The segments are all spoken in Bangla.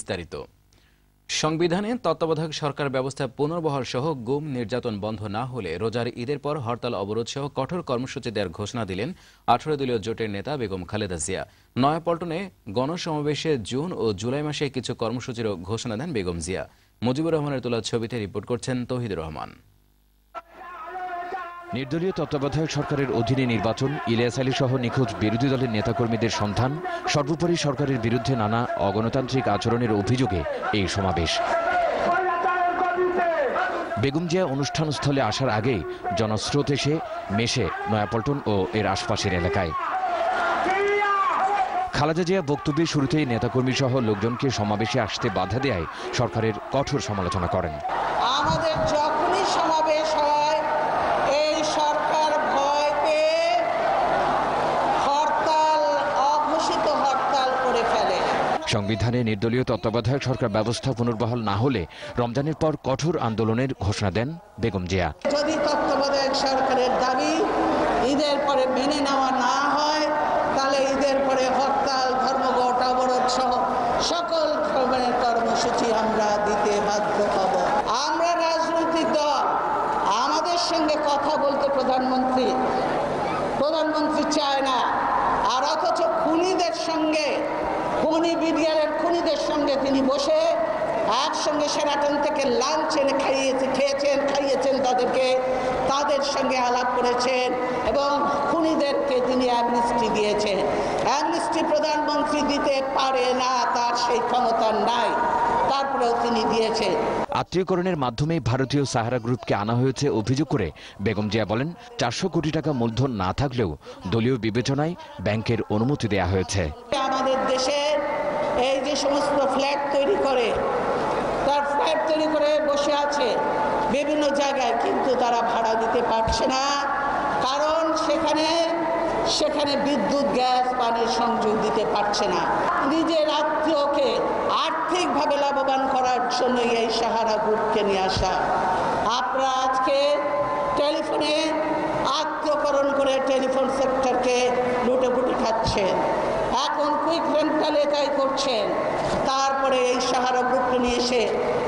বিস্তারিত। সংবিধানে তত্ত্বাবধায়ক সরকার ব্যবস্থা পুনর্বহাল সহ গুম নির্যাতন বন্ধ না হলে রোজার ঈদের পর হরতাল অবরোধ সহ কঠোর কর্মসূচি দেওয়ার ঘোষণা দিলেন 18 দলীয় জোটের নেতা বেগম খালেদা জিয়া। নয়াপল্টনে গণসমাবেশে জুন ও জুলাই মাসে কিছু কর্মসূচিরও ঘোষণা দেন বেগম জিয়া। মুজিবুর রহমানের তোলা ছবিতে রিপোর্ট করছেন তৌহিদুর রহমান। নির্দলীয় তত্ত্বাবধায়ক সরকারের অধীনে নির্বাচন, ইলিয়াস আলী সহ নিখোঁজ বিরোধী দলের নেতাকর্মীদের সন্ধান, সর্বোপরি সরকারের বিরুদ্ধে নানা অগণতান্ত্রিক আচরণের অভিযোগে এই সমাবেশ। বেগম জিয়া অনুষ্ঠানস্থলে আসার আগেই জনস্রোত এসে মেশে নয়াপল্টন ও এর আশপাশের এলাকায়। খালেদা জিয়া বক্তব্যের শুরুতেই নেতাকর্মী সহ লোকজনকে সমাবেশে আসতে বাধা দেয় সরকারের কঠোর সমালোচনা করেন। আমাদের যখনই সমাবেশ হয় এই সরকার ভয় পেয়ে হরতাল, অঘোষিত হরতাল করে ফেলে। সংবিধানে নির্দলীয় তত্ত্বাবধায়ক সরকার ব্যবস্থা পুনর্বহাল না হলে রমজানের পর কঠোর আন্দোলনের ঘোষণা দেন বেগম জিয়া। যদি তত্ত্বাবধায়ক সরকারের দাবি ঈদের পরে মেনে নেওয়া না হয় তাহলে ঈদের পরে হরতাল, ধর্মঘট, অবরোধ সহ সকল ধরনের কর্মসূচি আমরা দিতে বাধ্য হব। আমরা রাজনৈতিক দল, আমাদের সঙ্গে কথা বলতে প্রধানমন্ত্রী চায় না, আর অথচ খুনিদের সঙ্গে, খুনি বিডিআরের খুনিদের সঙ্গে তিনি বসে একসঙ্গে শেরাটন থেকে লাঞ্চ এনে খাইয়েছেন তাদেরকে, তাদের সঙ্গে আলাপ করেছেন এবং খুনিদেরকে তিনি অ্যামনেস্টি দিয়েছেন। অ্যামনেস্টি প্রধানমন্ত্রী দিতে পারে না, তার সেই ক্ষমতা নাই, তারপরেও তিনি দিয়েছেন। আত্মীয়করণের মাধ্যমে ভারতীয় সাহারা গ্রুপকে আনা হয়েছে অভিযোগ করে বেগম জিয়া বলেন, 400 কোটি টাকা মূলধন না থাকলেও দলীয় বিবেচনায় ব্যাংকের অনুমতি দেয়া হয়েছে। আমাদের দেশে এই যে সমস্ত ফ্ল্যাট তৈরি করে বসে আছে বিভিন্ন জায়গায়, কিন্তু তারা ভাড়া দিতে পারছে না, কারণ সেখানে বিদ্যুৎ, গ্যাস, পানির সংযোগ দিতে পারছে না। নিজের আত্মীয়কে আর্থিকভাবে লাভবান করার জন্য এই সাহারা গ্রুপকে নিয়ে আসা। আপনারা আজকে টেলিফোনে আত্মীয়করণ করে টেলিফোন সেক্টরকে লুটেপুটে খাচ্ছেন, এখন কুইক রেন্টালে তাই করছেন, তারপরে এই সাহারা গ্রুপকে নিয়ে এসে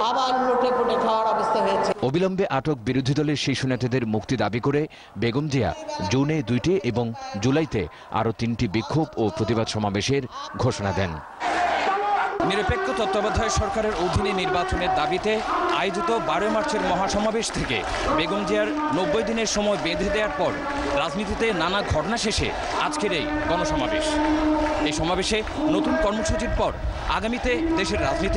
আবার লুটেপুটে খাওয়ার অবস্থা হয়েছে। অবিলম্বে আটক বিরোধী দলের শীর্ষ নেতাদের মুক্তি দাবি করে বেগম জিয়া জুনে 2টি এবং জুলাইতে আরও 3টি বিক্ষোভ ও প্রতিবাদ সমাবেশের ঘোষণা দেন। নিরপেক্ষ তত্ত্বাবধায়ক সরকারের অধীনে নির্বাচনের দাবিতে আয়োজিত 12 মার্চের মহাসমাবেশ থেকে বেগম জিয়ার 90 দিনের সময় বেঁধে দেওয়ার পর রাজনীতিতে নানা ঘটনা শেষে আজকের এই গণসমাবেশ। এই সমাবেশে নতুন কর্মসূচির পর আগামীতে দেশের রাজনীতি